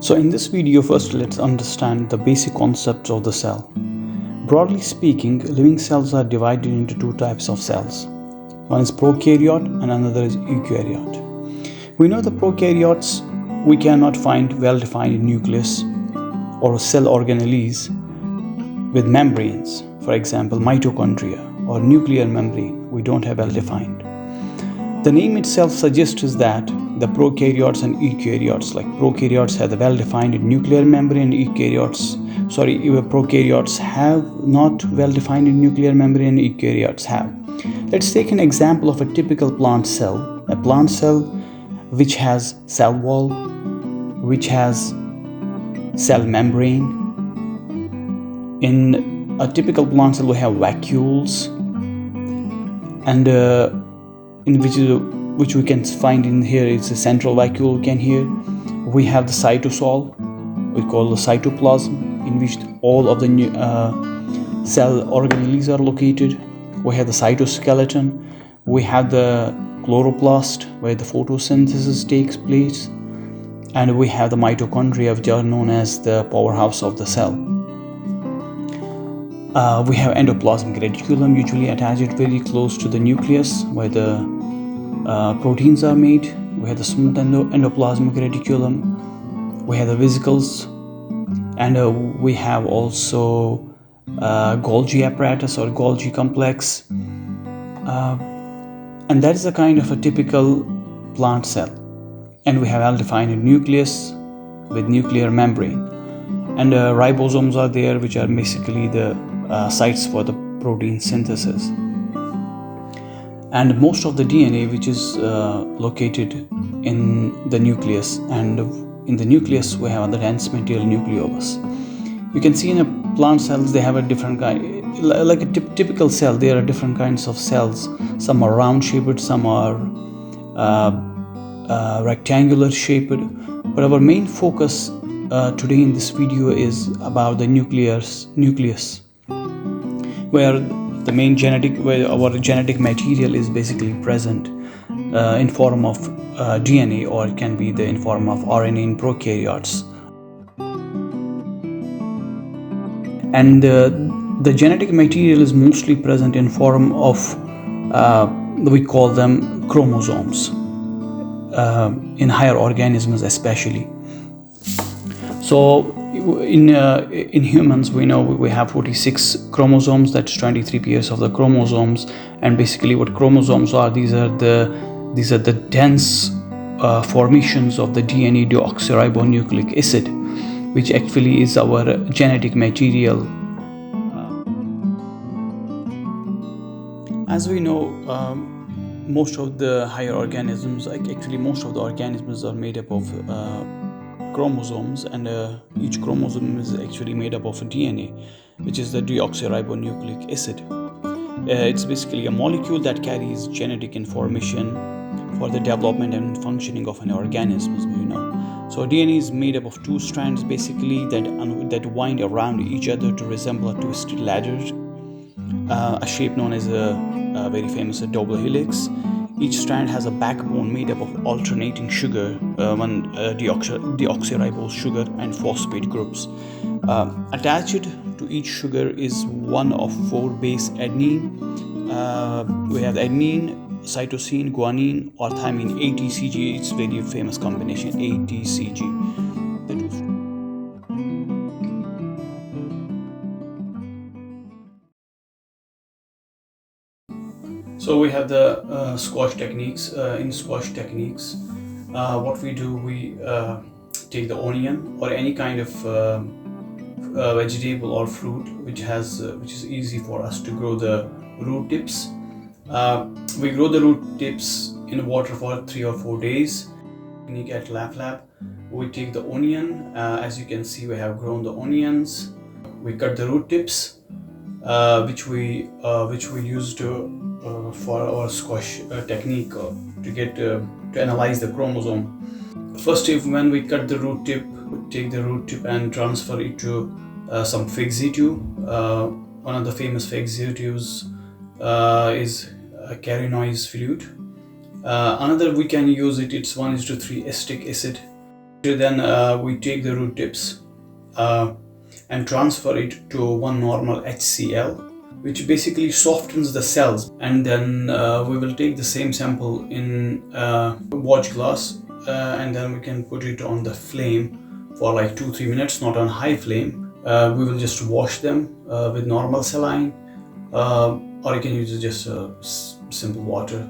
So in this video, first let's understand the basic concepts of the cell. Broadly speaking, living cells are divided into two types of cells. One is prokaryote and another is eukaryote. We know the prokaryotes, we cannot find well-defined nucleus or cell organelles with membranes, for example mitochondria or nuclear membrane, we don't have well-defined. The name itself suggests that the prokaryotes and eukaryotes, like prokaryotes have the well-defined nuclear membrane, prokaryotes have not well-defined nuclear membrane, eukaryotes have. Let's take an example of a typical plant cell. A plant cell which has cell wall, which has cell membrane. In a typical plant cell we have vacuoles, and in which we can find in here is a central vacuole. We have the cytosol, we call the cytoplasm, in which all of the cell organelles are located. We have the cytoskeleton, we have the chloroplast where the photosynthesis takes place, and we have the mitochondria, which are known as the powerhouse of the cell. We have endoplasmic reticulum, usually attached very close to the nucleus where the proteins are made. We have the smooth endoplasmic reticulum, we have the vesicles, and we have also Golgi apparatus or Golgi complex, and that is a kind of a typical plant cell. And we have well-defined nucleus with nuclear membrane, and ribosomes are there, which are basically the sites for the protein synthesis. And most of the DNA which is located in the nucleus, and in the nucleus we have the dense material nucleolus. You can see in a plant cells they have a different kind, like a typical cell. There are different kinds of cells. Some are round shaped, some are rectangular shaped, but our main focus today in this video is about the nucleus, where our genetic material is basically present in form of DNA, or it can be in form of RNA in prokaryotes. And the genetic material is mostly present in form of we call them chromosomes in higher organisms especially. So in humans, we know we have 46 chromosomes, that's 23 pairs of the chromosomes. And basically what chromosomes are, these are the dense formations of the DNA deoxyribonucleic acid, which actually is our genetic material. As we know, most of the higher organisms, most of the organisms are made up of chromosomes, and each chromosome is actually made up of a DNA, which is the deoxyribonucleic acid. It's basically a molecule that carries genetic information for the development and functioning of an organism, So DNA is made up of two strands basically that wind around each other to resemble a twisted ladder, a shape known as a very famous double helix. Each strand has a backbone made up of alternating sugar, deoxyribose sugar and phosphate groups. Attached to each sugar is one of four base adenine. We have adenine, cytosine, guanine, or thymine, ATCG. It's very famous combination, ATCG. So we have the squash techniques. In squash techniques, what we do, we take the onion or any kind of vegetable or fruit which is easy for us to grow the root tips. We grow the root tips in water for 3 or 4 days. Technique at LAFF Lab, we take the onion. As you can see, we have grown the onions. We cut the root tips, which we use for our squash technique to analyze the chromosome. First, when we cut the root tip, we take the root tip and transfer it to some fixative. One of the famous fixatives is carinoids fluid. Another we can use it's 1:3 acetic acid. Then we take the root tips and transfer it to one normal HCl, which basically softens the cells. And then we will take the same sample in watch glass, and then we can put it on the flame for like 2-3 minutes, not on high flame. We will just wash them with normal saline, or you can use just simple water,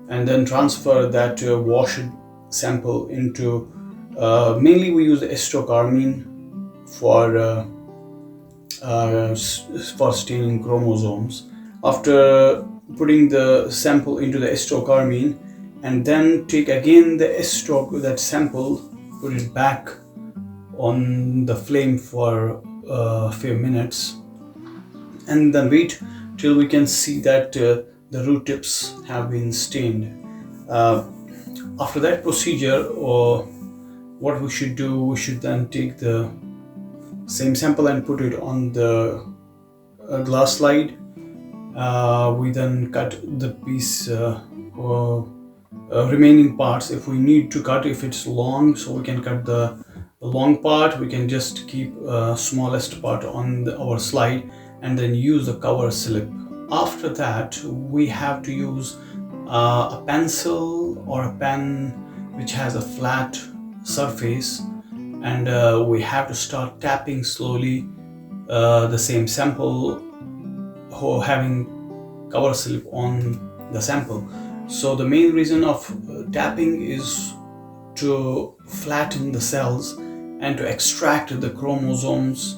and then transfer that washed sample into mainly we use the estrocarmine for staining chromosomes. After putting the sample into the estrocarmine, and then take again that sample, put it back on the flame for a few minutes, and then wait till we can see that the root tips have been stained. After that procedure, what we should do, we should then take the same sample and put it on the glass slide. We then cut the piece remaining parts if we need to cut. If it's long, so we can cut the long part. We can just keep smallest part on our slide and then use the cover slip. After that, we have to use a pencil or a pen which has a flat surface, and we have to start tapping slowly the same sample, having cover slip on the sample. So the main reason of tapping is to flatten the cells and to extract the chromosomes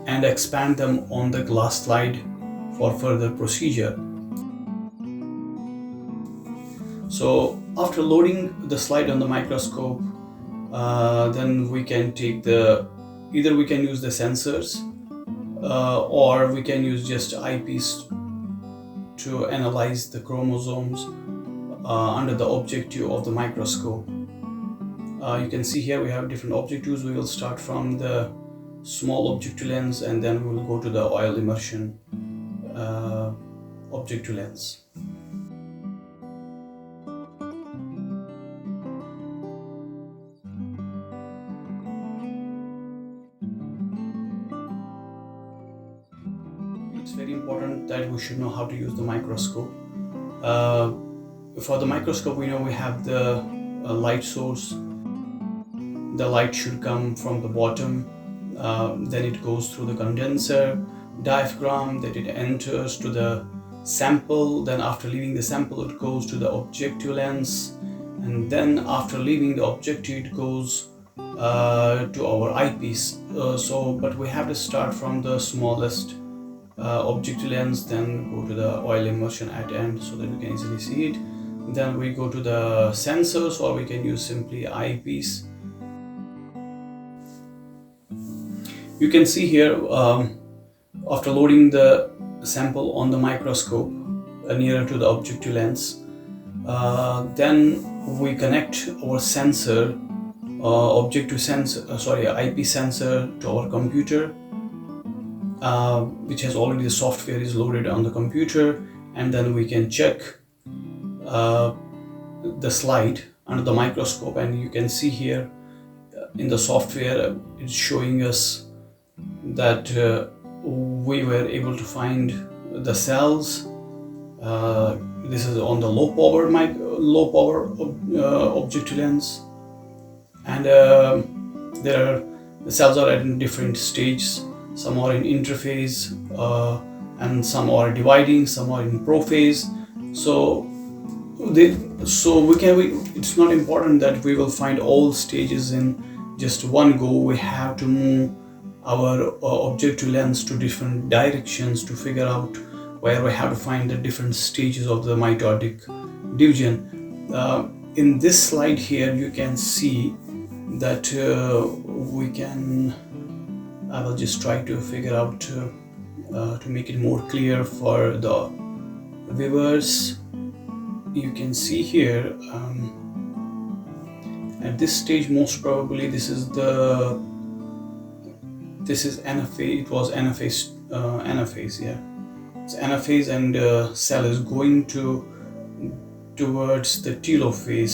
and expand them on the glass slide for further procedure. So after loading the slide on the microscope, then we can take either we can use the sensors or we can use just eyepiece to analyze the chromosomes under the objective of the microscope. You can see here we have different objectives. We will start from the small objective lens, and then we will go to the oil immersion objective lens. It's very important that we should know how to use the microscope. For the microscope, we know we have the light source. The light should come from the bottom, then it goes through the condenser diaphragm, that it enters to the sample. Then after leaving the sample, it goes to the objective lens, and then after leaving the objective, it goes to our eyepiece. But we have to start from the smallest objective lens, then go to the oil immersion at end so that we can easily see it. Then we go to the sensors, or we can use simply eyepiece. You can see here, after loading the sample on the microscope nearer to the objective lens, then we connect our sensor, eyepiece sensor, to our computer, which has already the software is loaded on the computer, and then we can check the slide under the microscope, and you can see here in the software it's showing us that we were able to find the cells. This is on the low power objective lens, and the cells are at different stages. Some are in interphase, and some are dividing, some are in prophase. It's not important that we will find all stages in just one go. We have to move our objective lens to different directions to figure out where we have to find the different stages of the mitotic division. In this slide here, you can see that I will just try to figure out to make it more clear for the viewers. You can see here at this stage, most probably this is anaphase. It was anaphase. Yeah, it's anaphase, and cell is going towards the telophase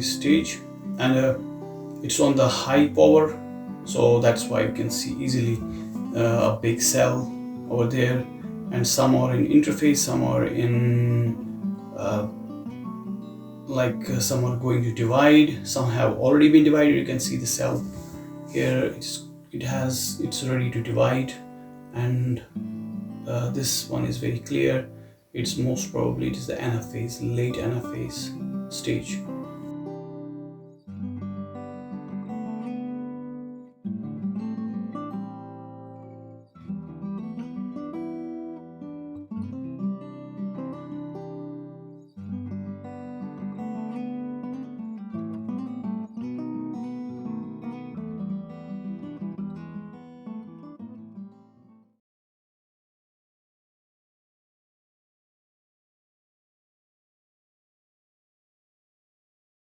stage. and it's on the high power, so that's why you can see easily a big cell over there, and some are in interface, some are in some are going to divide, some have already been divided. You can see the cell here, it's ready to divide, and this one is very clear. It's most probably it is the anaphase, late anaphase stage.